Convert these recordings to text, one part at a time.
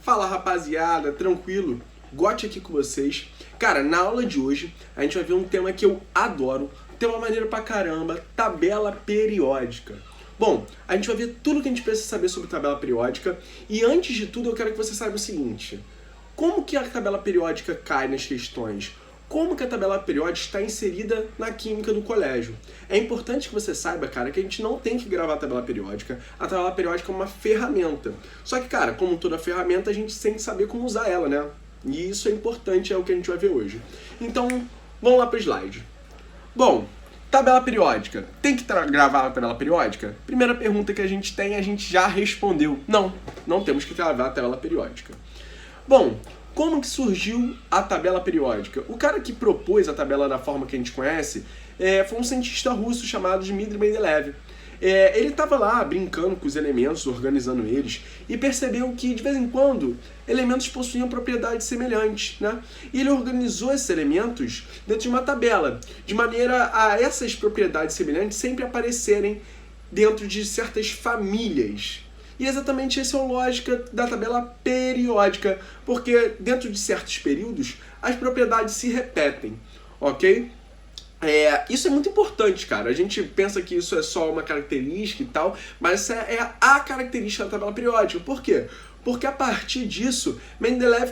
Fala rapaziada, tranquilo? Gote aqui com vocês. Cara, na aula de hoje a gente vai ver um tema que eu adoro, tema maneiro pra caramba, tabela periódica. Bom, a gente vai ver tudo que a gente precisa saber sobre tabela periódica e antes de tudo eu quero que você saiba o seguinte: como que a tabela periódica cai nas questões? Como que a tabela periódica está inserida na química do colégio? É importante que você saiba, cara, que a gente não tem que gravar a tabela periódica. A tabela periódica é uma ferramenta. Só que, cara, como toda ferramenta, a gente tem que saber como usar ela, né? E isso é importante, é o que a gente vai ver hoje. Então, vamos lá para o slide. Bom, tabela periódica. Tem que gravar a tabela periódica? Primeira pergunta que a gente tem, a gente já respondeu. Não temos que gravar a tabela periódica. Bom, como que surgiu a tabela periódica? O cara que propôs a tabela da forma que a gente conhece foi um cientista russo chamado Dmitry Mendeleev. Ele estava lá brincando com os elementos, organizando eles, e percebeu que, de vez em quando, elementos possuíam propriedades semelhantes, né? E ele organizou esses elementos dentro de uma tabela, de maneira a essas propriedades semelhantes sempre aparecerem dentro de certas famílias. E exatamente essa é a lógica da tabela periódica, porque dentro de certos períodos as propriedades se repetem, ok? Isso é muito importante, cara. A gente pensa que isso é só uma característica e tal, mas essa é a característica da tabela periódica. Por quê? Porque a partir disso, Mendeleev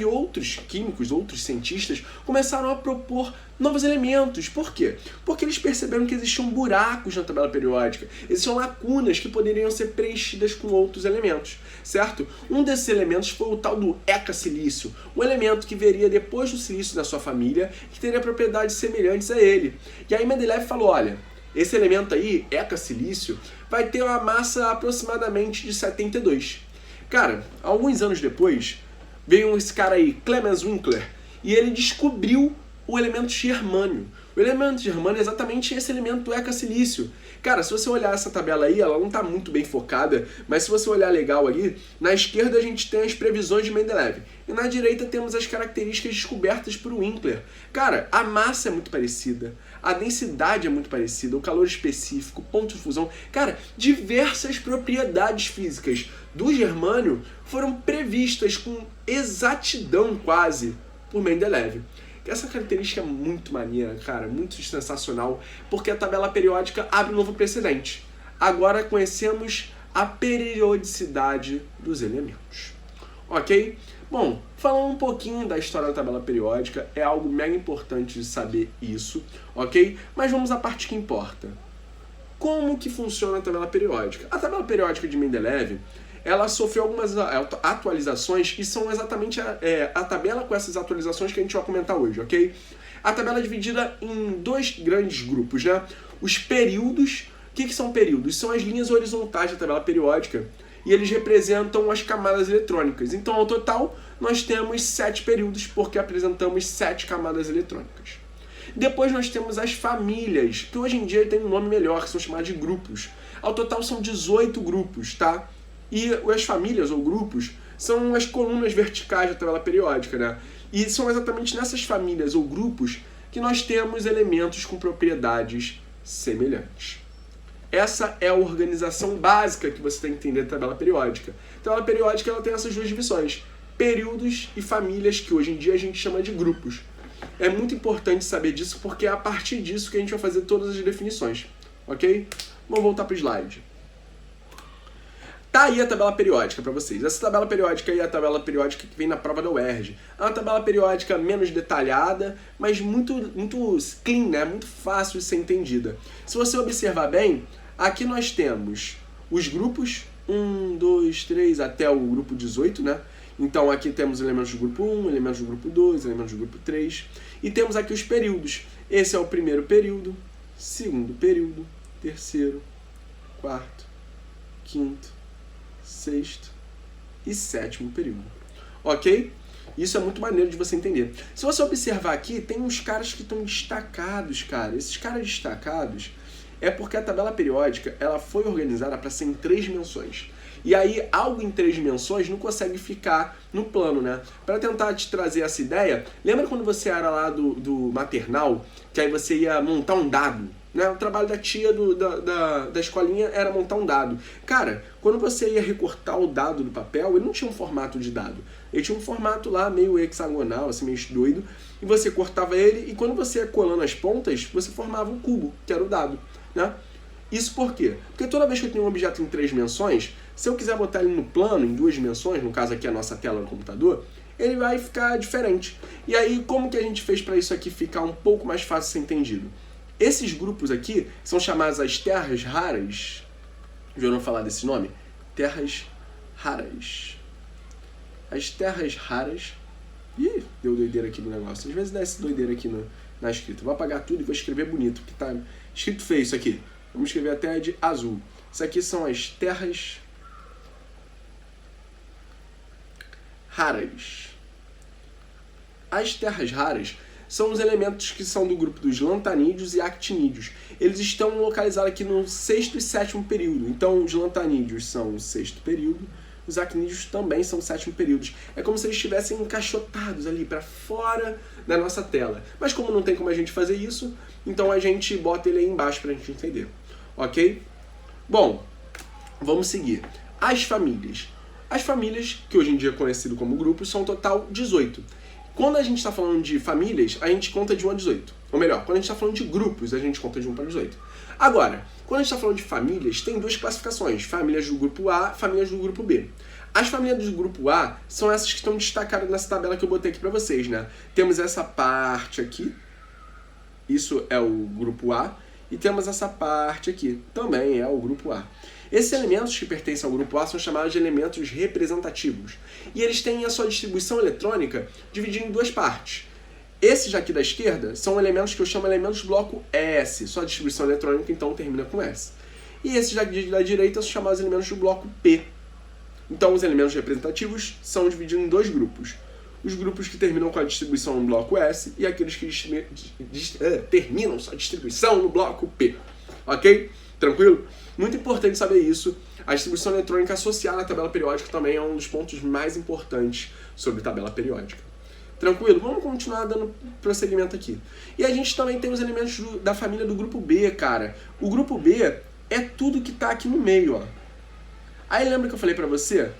e outros químicos, outros cientistas, começaram a propor novos elementos. Por quê? Porque eles perceberam que existiam buracos na tabela periódica, existiam lacunas que poderiam ser preenchidas com outros elementos, certo? Um desses elementos foi o tal do heca-silício, um elemento que viria depois do silício da sua família, que teria propriedades semelhantes a ele. E aí Mendeleev falou, olha, esse elemento aí, heca-silício, vai ter uma massa aproximadamente de 72. Cara, alguns anos depois, veio esse cara aí, Clemens Winkler, e ele descobriu o elemento germânio. O elemento germânio é exatamente esse elemento do heca-silício. Cara, se você olhar essa tabela aí, ela não está muito bem focada, mas se você olhar legal ali, na esquerda a gente tem as previsões de Mendeleev, e na direita temos as características descobertas por Winkler. Cara, a massa é muito parecida, a densidade é muito parecida, o calor específico, ponto de fusão. Cara, diversas propriedades físicas do germânio foram previstas com exatidão quase por Mendeleev. Essa característica é muito maneira, cara, muito sensacional, porque a tabela periódica abre um novo precedente. Agora conhecemos a periodicidade dos elementos. Ok? Bom, falando um pouquinho da história da tabela periódica, é algo mega importante de saber isso, ok? Mas vamos à parte que importa. Como que funciona a tabela periódica? A tabela periódica de Mendeleev, ela sofreu algumas atualizações e são exatamente a tabela com essas atualizações que a gente vai comentar hoje, ok? A tabela é dividida em dois grandes grupos, né? Os períodos. O que são períodos? São as linhas horizontais da tabela periódica e eles representam as camadas eletrônicas. Então, ao total, nós temos 7 períodos porque apresentamos 7 camadas eletrônicas. Depois nós temos as famílias, que hoje em dia tem um nome melhor, que são chamadas de grupos. Ao total são 18 grupos, tá? E as famílias ou grupos são as colunas verticais da tabela periódica, né? E são exatamente nessas famílias ou grupos que nós temos elementos com propriedades semelhantes. Essa é a organização básica que você tem que entender da tabela periódica. A tabela periódica ela tem essas duas divisões, períodos e famílias, que hoje em dia a gente chama de grupos. É muito importante saber disso porque é a partir disso que a gente vai fazer todas as definições, ok? Vamos voltar para o slide. Tá aí a tabela periódica para vocês. Essa tabela periódica aí é a tabela periódica que vem na prova da UERJ. É uma tabela periódica menos detalhada, mas muito clean, né? Muito fácil de ser entendida. Se você observar bem, aqui nós temos os grupos 1, 2, 3 até o grupo 18, né? Então aqui temos elementos do grupo 1, elementos do grupo 2, elementos do grupo 3. E temos aqui os períodos. Esse é o primeiro período, segundo período, terceiro, quarto, quinto, sexto e sétimo período. Ok? Isso é muito maneiro de você entender. Se você observar aqui, tem uns caras que estão destacados, cara. Esses caras destacados é porque a tabela periódica ela foi organizada para ser em 3 dimensões. E aí algo em 3 dimensões não consegue ficar no plano, né? Para tentar te trazer essa ideia, lembra quando você era lá do maternal, que aí você ia montar um dado? Né? O trabalho da tia da escolinha era montar um dado. Cara, quando você ia recortar o dado do papel, ele não tinha um formato de dado. Ele tinha um formato lá meio hexagonal, assim, meio doido. E você cortava ele e quando você ia colando as pontas, você formava um cubo, que era o dado. Né? Isso por quê? Porque toda vez que eu tenho um objeto em 3 dimensões, se eu quiser botar ele no plano, em 2 dimensões, no caso aqui a nossa tela do computador, ele vai ficar diferente. E aí, como que a gente fez para isso aqui ficar um pouco mais fácil de ser entendido? Esses grupos aqui são chamados as terras raras. Já ouviram falar desse nome? Terras raras. As terras raras... Ih, deu doideira aqui no negócio. Às vezes dá essa doideira aqui na escrita. Vou apagar tudo e vou escrever bonito, porque tá escrito feio isso aqui. Vamos escrever até de azul. Isso aqui são as terras raras. As terras raras são os elementos que são do grupo dos lantanídeos e actinídeos. Eles estão localizados aqui no 6º e 7º período. Então, os lantanídeos são o 6º período, os actinídeos também são o 7º período. É como se eles estivessem encaixotados ali para fora da nossa tela. Mas como não tem como a gente fazer isso, então a gente bota ele aí embaixo para a gente entender. Ok? Bom, vamos seguir. As famílias. As famílias, que hoje em dia é conhecido como grupos, são um total 18. Quando a gente está falando de famílias, a gente conta de 1 a 18. Ou melhor, quando a gente está falando de grupos, a gente conta de 1 para 18. Agora, quando a gente está falando de famílias, tem 2 classificações. Famílias do grupo A, famílias do grupo B. As famílias do grupo A são essas que estão destacadas nessa tabela que eu botei aqui para vocês, né? Temos essa parte aqui. Isso é o grupo A. E temos essa parte aqui. Também é o grupo A. Esses elementos que pertencem ao grupo A são chamados de elementos representativos. E eles têm a sua distribuição eletrônica dividida em 2 partes. Esses aqui da esquerda são elementos que eu chamo de elementos do bloco S. Sua distribuição eletrônica, então, termina com S. E esses daqui da direita são chamados de elementos do bloco P. Então, os elementos representativos são divididos em 2 grupos. Os grupos que terminam com a distribuição no bloco S e aqueles que terminam sua distribuição no bloco P. Ok? Tranquilo? Muito importante saber isso. A distribuição eletrônica associada à tabela periódica também é um dos pontos mais importantes sobre tabela periódica. Tranquilo? Vamos continuar dando prosseguimento aqui. E a gente também tem os elementos da família do grupo B, cara. O grupo B é tudo que está aqui no meio, ó. Aí lembra que eu falei pra você?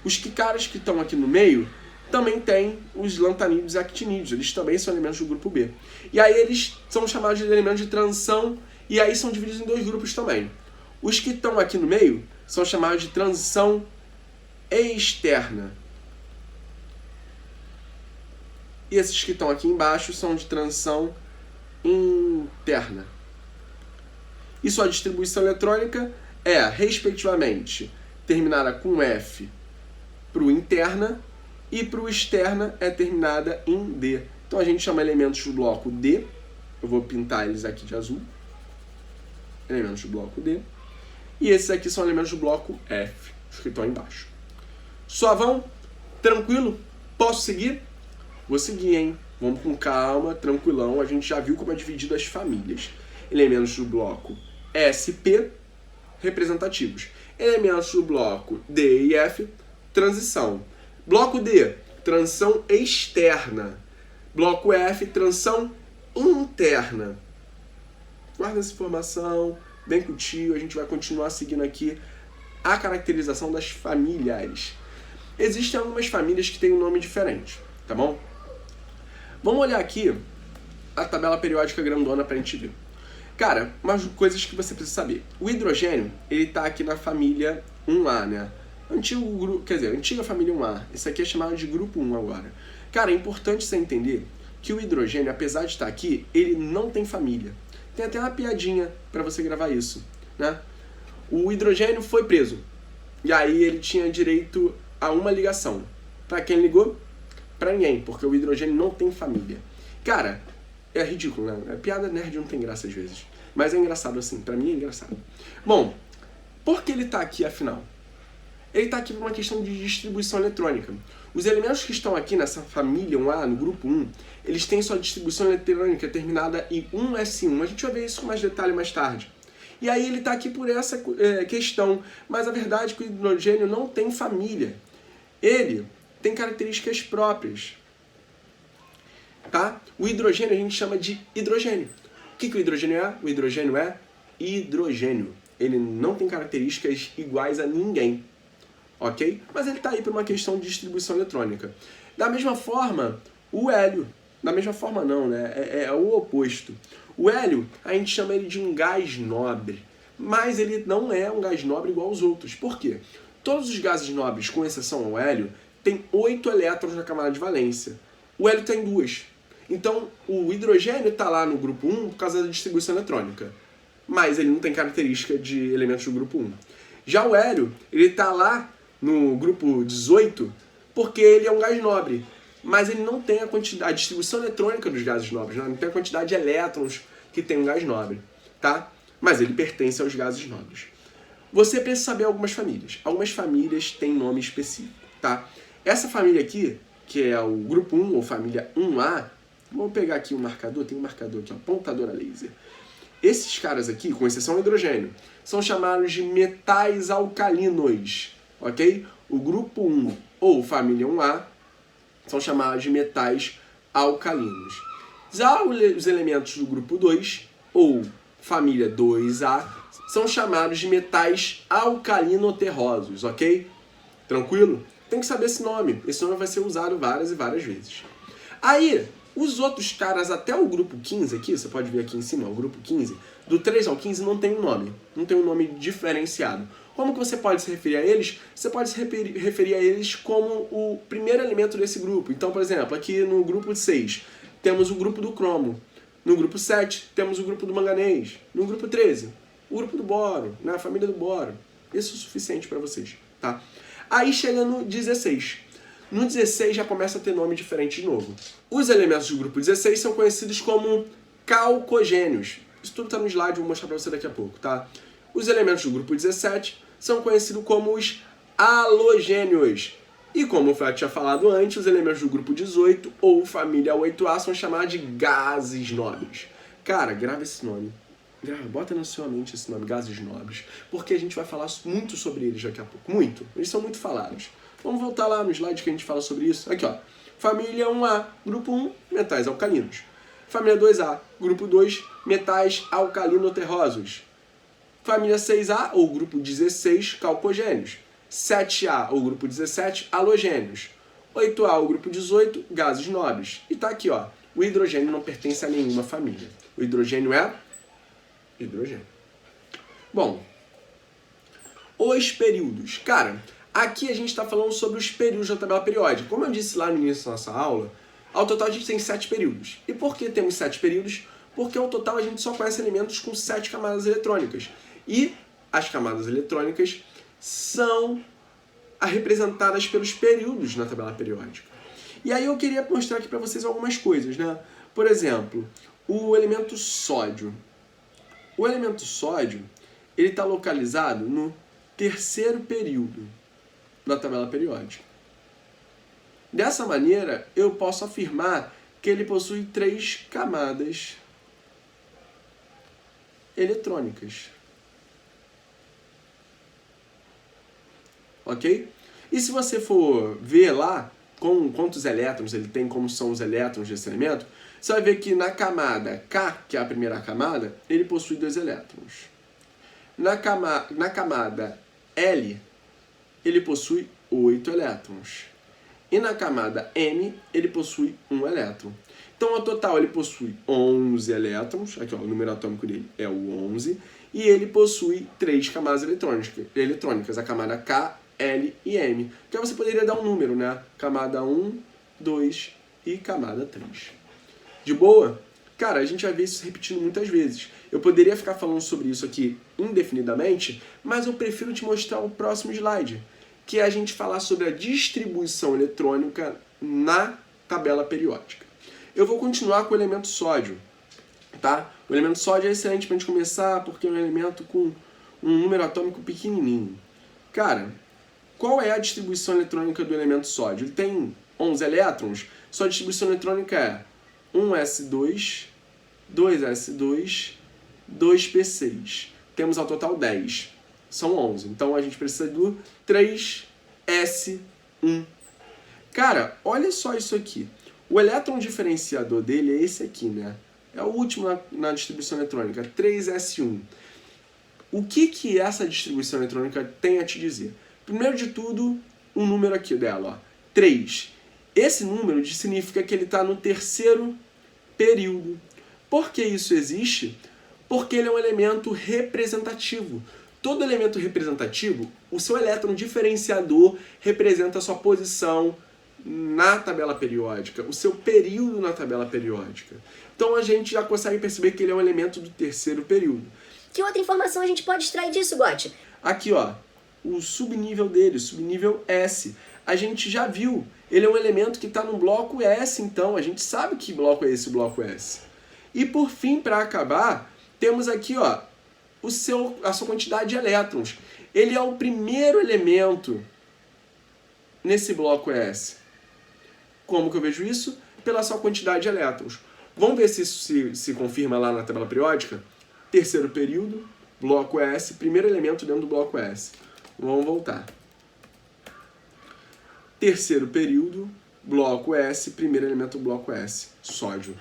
Os caras que estão aqui no meio também tem os lantanídeos e actinídeos. Eles também são elementos do grupo B. E aí eles são chamados de elementos de transição e aí são divididos em 2 grupos também. Os que estão aqui no meio são chamados de transição externa. E esses que estão aqui embaixo são de transição interna. E sua distribuição eletrônica é, respectivamente, terminada com F para o interna e para o externa é terminada em D. Então a gente chama elementos do bloco D. Eu vou pintar eles aqui de azul. Elementos do bloco D. E esses aqui são elementos do bloco F, os que estão embaixo. Suavão? Tranquilo? Posso seguir? Vou seguir, hein? Vamos com calma, tranquilão. A gente já viu como é dividido as famílias. Elementos do bloco SP, representativos. Elementos do bloco D e F, transição. Bloco D, transição externa. Bloco F, transição interna. Guarda essa informação, bem com o tio. A gente vai continuar seguindo aqui a caracterização das famílias. Existem algumas famílias que têm um nome diferente, tá bom? Vamos olhar aqui a tabela periódica grandona pra gente ver. Cara, umas coisas que você precisa saber. O hidrogênio, ele tá aqui na família 1A, né? Antiga família 1A. Esse aqui é chamado de grupo 1 agora. Cara, é importante você entender que o hidrogênio, apesar de estar aqui, ele não tem família. Tem até uma piadinha para você gravar isso, né? O hidrogênio foi preso. E aí ele tinha direito a uma ligação. Para quem ligou? Para ninguém, porque o hidrogênio não tem família. Cara, é ridículo, né? Piada nerd não tem graça às vezes. Mas é engraçado assim, pra mim é engraçado. Bom, por que ele tá aqui afinal? Ele tá aqui por uma questão de distribuição eletrônica. Os elementos que estão aqui nessa família 1A, no grupo 1, eles têm sua distribuição eletrônica terminada em 1s1. A gente vai ver isso com mais detalhe mais tarde. E aí ele está aqui por essa questão. Mas a verdade é que o hidrogênio não tem família. Ele tem características próprias. Tá? O hidrogênio a gente chama de hidrogênio. O que o hidrogênio é? O hidrogênio é hidrogênio. Ele não tem características iguais a ninguém. Ok? Mas ele está aí por uma questão de distribuição eletrônica. Da mesma forma, o hélio. Da mesma forma não, né? É o oposto. O hélio, a gente chama ele de um gás nobre. Mas ele não é um gás nobre igual aos outros. Por quê? Todos os gases nobres, com exceção ao hélio, têm 8 elétrons na camada de valência. O hélio tem 2. Então, o hidrogênio está lá no grupo 1 por causa da distribuição eletrônica. Mas ele não tem característica de elementos do grupo 1. Já o hélio, ele está lá no grupo 18 porque ele é um gás nobre. Mas ele não tem a distribuição eletrônica dos gases nobres, não tem a quantidade de elétrons que tem um gás nobre, tá? Mas ele pertence aos gases nobres. Você precisa saber algumas famílias. Algumas famílias têm nome específico, tá? Essa família aqui, que é o grupo 1, ou família 1A, vamos pegar aqui um marcador, tem um marcador aqui, ó, apontador a laser. Esses caras aqui, com exceção ao hidrogênio, são chamados de metais alcalinos, ok? O grupo 1, ou família 1A, são chamados de metais alcalinos. Já os elementos do grupo 2, ou família 2A, são chamados de metais alcalinoterrosos, ok? Tranquilo? Tem que saber esse nome. Esse nome vai ser usado várias e várias vezes. Aí, os outros caras até o grupo 15 aqui, você pode ver aqui em cima, o grupo 15, do 3 ao 15 não tem um nome. Não tem um nome diferenciado. Como que você pode se referir a eles? Você pode se referir a eles como o primeiro elemento desse grupo. Então, por exemplo, aqui no grupo 6, temos o grupo do cromo. No grupo 7, temos o grupo do manganês. No grupo 13, o grupo do boro, né? A família do boro. Isso é o suficiente para vocês, tá? Aí chega no 16. No 16 já começa a ter nome diferente de novo. Os elementos do grupo 16 são conhecidos como calcogênios. Isso tudo está no slide, vou mostrar para você daqui a pouco, tá? Os elementos do grupo 17 são conhecidos como os halogênios. E como eu tinha falado antes, os elementos do grupo 18 ou família 8A são chamados de gases nobres. Cara, grava esse nome. Bota na sua mente esse nome, gases nobres, porque a gente vai falar muito sobre eles daqui a pouco. Muito. Eles são muito falados. Vamos voltar lá no slide que a gente fala sobre isso. Aqui, ó. Família 1A, grupo 1, metais alcalinos. Família 2A, grupo 2, metais alcalinoterrosos. Família 6A, ou grupo 16, calcogênios. 7A, ou grupo 17, halogênios. 8A, ou grupo 18, gases nobres. E tá aqui, ó. O hidrogênio não pertence a nenhuma família. O hidrogênio é hidrogênio. Bom, os períodos. Cara, aqui a gente está falando sobre os períodos da tabela periódica. Como eu disse lá no início da nossa aula, ao total a gente tem 7 períodos. E por que temos 7 períodos? Porque ao total a gente só conhece elementos com 7 camadas eletrônicas. E as camadas eletrônicas são representadas pelos períodos na tabela periódica. E aí eu queria mostrar aqui para vocês algumas coisas, né? Por exemplo, o elemento sódio. O elemento sódio, ele está localizado no terceiro período da tabela periódica. Dessa maneira, eu posso afirmar que ele possui 3 camadas eletrônicas. Ok? E se você for ver lá quantos elétrons ele tem, como são os elétrons desse elemento, você vai ver que na camada K, que é a primeira camada, ele possui 2 elétrons. Na camada L, ele possui 8 elétrons. E na camada M, ele possui 1 elétron. Então, ao total, ele possui 11 elétrons. Aqui, ó, o número atômico dele é o 11. E ele possui 3 camadas eletrônicas, a camada K, L e M. Então, você poderia dar um número, né? Camada 1, 2 e camada 3. De boa? Cara, a gente vai ver isso repetindo muitas vezes. Eu poderia ficar falando sobre isso aqui indefinidamente, mas eu prefiro te mostrar o próximo slide, que é a gente falar sobre a distribuição eletrônica na tabela periódica. Eu vou continuar com o elemento sódio, tá? O elemento sódio é excelente para a gente começar, porque é um elemento com um número atômico pequenininho. Cara, qual é a distribuição eletrônica do elemento sódio? Ele tem 11 elétrons, sua distribuição eletrônica é 1s2, 2s2, 2p6. temos ao total 10. São 11. Então a gente precisa do 3s1. Cara, olha só isso aqui. O elétron diferenciador dele é esse aqui, né? É o último na distribuição eletrônica, 3s1. O que essa distribuição eletrônica tem a te dizer? Primeiro de tudo, um número aqui dela, ó, 3. Esse número significa que ele está no terceiro período. Por que isso existe? Porque ele é um elemento representativo. Todo elemento representativo, o seu elétron diferenciador representa a sua posição na tabela periódica, o seu período na tabela periódica. Então a gente já consegue perceber que ele é um elemento do terceiro período. Que outra informação a gente pode extrair disso, Gotti? Aqui, ó, o subnível dele, o subnível S. A gente já viu, ele é um elemento que está no bloco S, então a gente sabe que bloco é esse, o bloco S. E por fim, para acabar, temos aqui, ó, a sua quantidade de elétrons. Ele é o primeiro elemento nesse bloco S. Como que eu vejo isso? Pela sua quantidade de elétrons. Vamos ver se isso se confirma lá na tabela periódica? Terceiro período, bloco S, primeiro elemento dentro do bloco S. Vamos voltar. Terceiro período, bloco S, primeiro elemento do bloco S, sódio.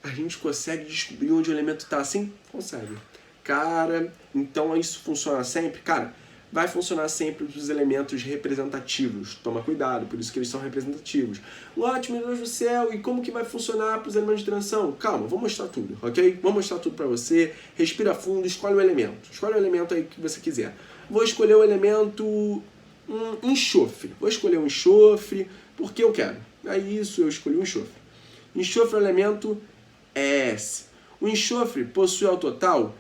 A gente consegue descobrir onde o elemento está assim? Consegue. Cara, então isso funciona sempre? Cara, vai funcionar sempre para os elementos representativos. Toma cuidado, por isso que eles são representativos. Ótimo, meu Deus do céu, e como que vai funcionar para os elementos de transição? Calma, vou mostrar tudo, ok? Vou mostrar tudo para você. Respira fundo, escolhe o elemento. Escolhe o elemento aí que você quiser. Vou escolher o elemento enxofre. Vou escolher um enxofre porque eu quero. É isso, eu escolhi um enxofre. Enxofre é o elemento S. O enxofre possui ao total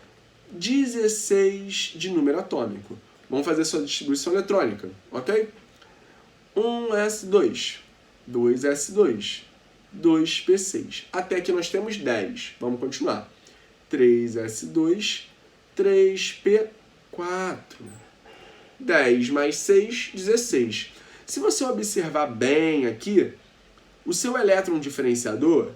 16 de número atômico. Vamos fazer sua distribuição eletrônica, ok? 1s2, 2s2, 2p6. Até aqui nós temos 10. Vamos continuar. 3s2, 3p4. 10 mais 6, 16. Se você observar bem aqui, o seu elétron diferenciador,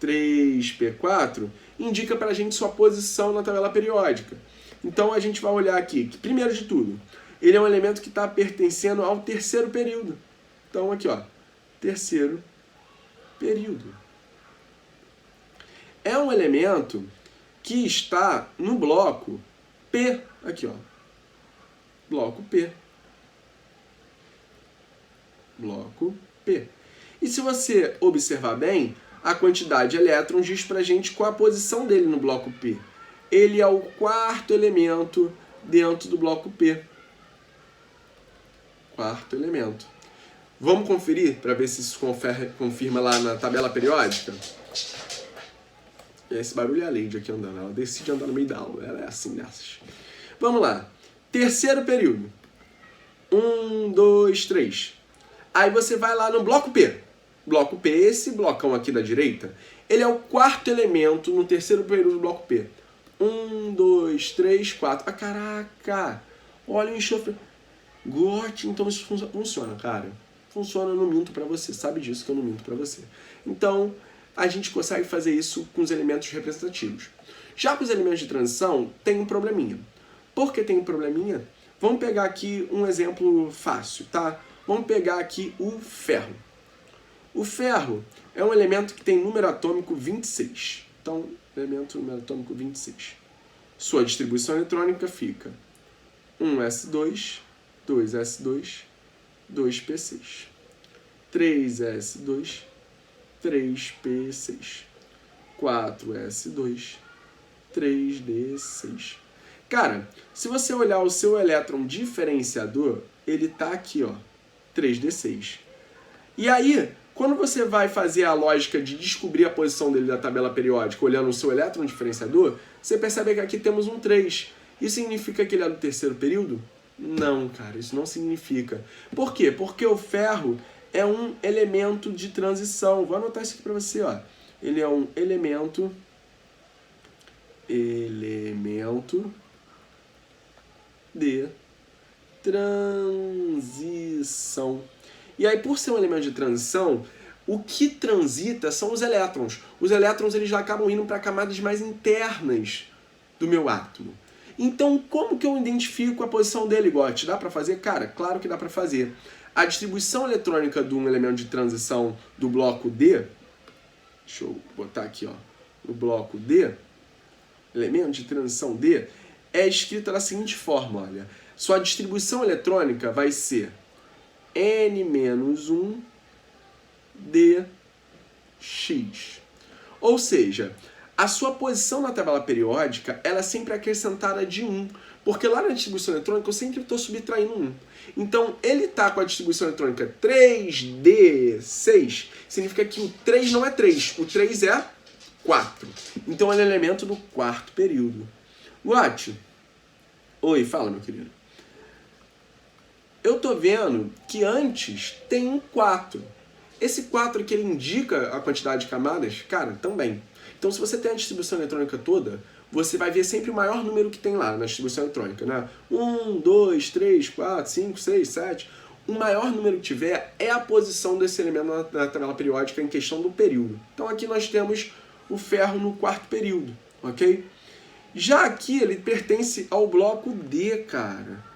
3p4, indica para a gente sua posição na tabela periódica. Então a gente vai olhar aqui, que primeiro de tudo, ele é um elemento que está pertencendo ao terceiro período. Então aqui, ó, terceiro período. É um elemento que está no bloco P, aqui, ó, bloco P. Bloco P. E se você observar bem, a quantidade de elétrons diz pra gente qual a posição dele no bloco P. Ele é o quarto elemento dentro do bloco P. Quarto elemento. Vamos conferir para ver se isso confirma lá na tabela periódica? Esse barulho é a Lady aqui andando. Ela decide andar no meio da aula. Ela é assim dessas. Vamos lá. Terceiro período. 1, 2, 3. Aí você vai lá no bloco P. Bloco P, esse blocão aqui da direita, ele é o quarto elemento no terceiro período do bloco P. 1, 2, 3, 4. Ah, caraca! Olha o enxofre. Gotti, então isso funciona, cara. Funciona, eu não minto pra você. Sabe disso que eu não minto pra você. Então, a gente consegue fazer isso com os elementos representativos. Já com os elementos de transição, tem um probleminha. Por que tem um probleminha? Vamos pegar aqui um exemplo fácil, tá? Vamos pegar aqui o ferro. O ferro é um elemento que tem número atômico 26. Então, elemento número atômico 26. Sua distribuição eletrônica fica 1s2, 2s2, 2p6. 3s2, 3p6. 4s2, 3d6. Cara, se você olhar o seu elétron diferenciador, ele tá aqui, ó, 3d6. E aí, quando você vai fazer a lógica de descobrir a posição dele da tabela periódica olhando o seu elétron diferenciador, você percebe que aqui temos um 3. Isso significa que ele é do terceiro período? Não, cara, isso não significa. Por quê? Porque o ferro é um elemento de transição. Vou anotar isso aqui para você, ó. Ele é um elemento de transição. E aí, por ser um elemento de transição, o que transita são os elétrons. Os elétrons eles já acabam indo para camadas mais internas do meu átomo. Então, como que eu identifico a posição dele, Gotti? Dá para fazer? Cara, claro que dá para fazer. A distribuição eletrônica de um elemento de transição do bloco D, deixa eu botar aqui, ó, no bloco D, elemento de transição D, é escrita da seguinte forma, olha. Sua distribuição eletrônica vai ser n-1 dx. Ou seja, a sua posição na tabela periódica ela é sempre acrescentada de 1, porque lá na distribuição eletrônica eu sempre estou subtraindo 1. Então, ele está com a distribuição eletrônica 3d6, significa que o 3 não é 3, o 3 é 4. Então, ele é elemento do quarto período. Gotti, oi, fala, meu querido. Eu tô vendo que antes tem um 4. Esse 4 aqui, ele indica a quantidade de camadas? Cara, também. Então, se você tem a distribuição eletrônica toda, você vai ver sempre o maior número que tem lá na distribuição eletrônica, né? 1, 2, 3, 4, 5, 6, 7. O maior número que tiver é a posição desse elemento na tabela periódica em questão do período. Então, aqui nós temos o ferro no quarto período, ok? Já aqui, ele pertence ao bloco D, cara.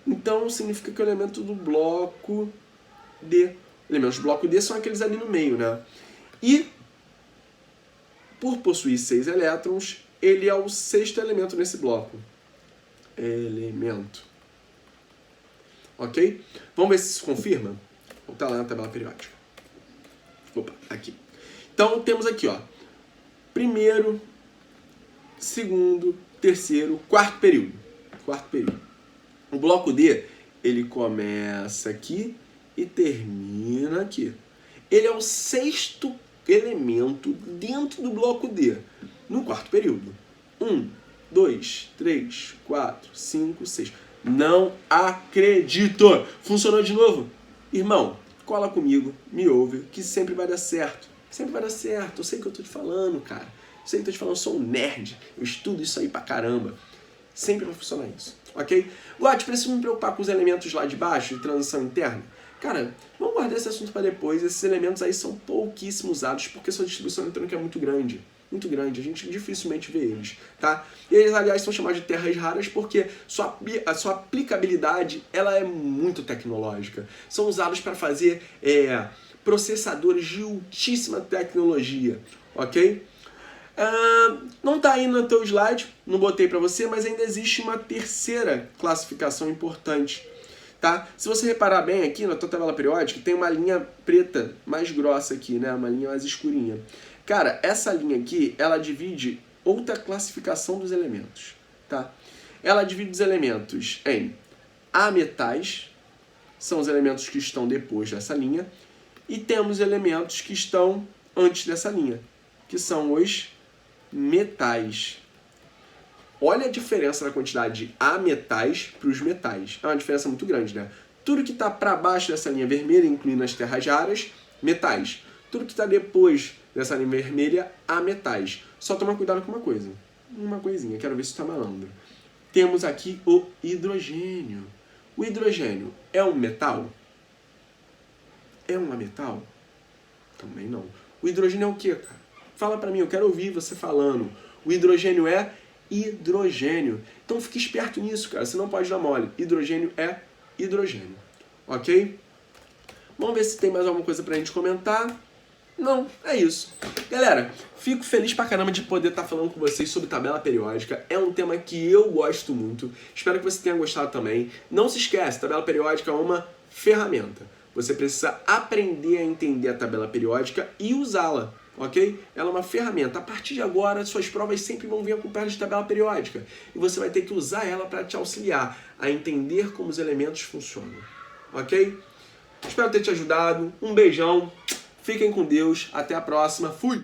Então, significa que é o elemento do bloco D. Elementos do bloco D são aqueles ali no meio, né? E, por possuir 6 elétrons, ele é o sexto elemento nesse bloco. Elemento. Ok? Vamos ver se isso confirma? Vou voltar lá na tabela periódica. Opa, aqui. Então, temos aqui, ó. Primeiro, segundo, terceiro, quarto período. Quarto período. O bloco D, ele começa aqui e termina aqui. Ele é o sexto elemento dentro do bloco D, no quarto período. 1, 2, 3, 4, 5, 6. Não acredito! Funcionou de novo? Irmão, cola comigo, me ouve, que sempre vai dar certo. Sempre vai dar certo. Eu sei o que eu tô te falando, cara. Eu sei o que eu tô te falando, eu sou um nerd. Eu estudo isso aí pra caramba. Sempre vai funcionar isso, ok? Gotti, preciso me preocupar com os elementos lá de baixo, de transição interna? Cara, vamos guardar esse assunto para depois. Esses elementos aí são pouquíssimo usados porque sua distribuição eletrônica é muito grande. Muito grande, a gente dificilmente vê eles, tá? E eles, aliás, são chamados de terras raras porque a sua aplicabilidade ela é muito tecnológica. São usados para fazer processadores de altíssima tecnologia, ok? Não está aí no teu slide, não botei para você, mas ainda existe uma terceira classificação importante. Tá? Se você reparar bem aqui na tua tabela periódica, tem uma linha preta mais grossa aqui, né? Uma linha mais escurinha. Cara, essa linha aqui, ela divide outra classificação dos elementos. Tá? Ela divide os elementos em ametais, são os elementos que estão depois dessa linha, e temos elementos que estão antes dessa linha, que são os metais. Olha a diferença na quantidade de ametais para os metais. É uma diferença muito grande, né? Tudo que está para baixo dessa linha vermelha, incluindo as terras raras, metais. Tudo que está depois dessa linha vermelha, ametais. Só toma cuidado com uma coisa. Uma coisinha, quero ver se está malandro. Temos aqui o hidrogênio. O hidrogênio é um metal? É um ametal? Também não. O hidrogênio é o quê, cara? Fala para mim, eu quero ouvir você falando. O hidrogênio é hidrogênio. Então fique esperto nisso, cara. Você não pode dar mole. Hidrogênio é hidrogênio. Ok? Vamos ver se tem mais alguma coisa pra gente comentar. Não, é isso. Galera, fico feliz pra caramba de poder estar falando com vocês sobre tabela periódica. É um tema que eu gosto muito. Espero que você tenha gostado também. Não se esquece, tabela periódica é uma ferramenta. Você precisa aprender a entender a tabela periódica e usá-la. Ok? Ela é uma ferramenta. A partir de agora, suas provas sempre vão vir acompanhadas de tabela periódica. E você vai ter que usar ela para te auxiliar a entender como os elementos funcionam. Ok? Espero ter te ajudado. Um beijão. Fiquem com Deus. Até a próxima. Fui!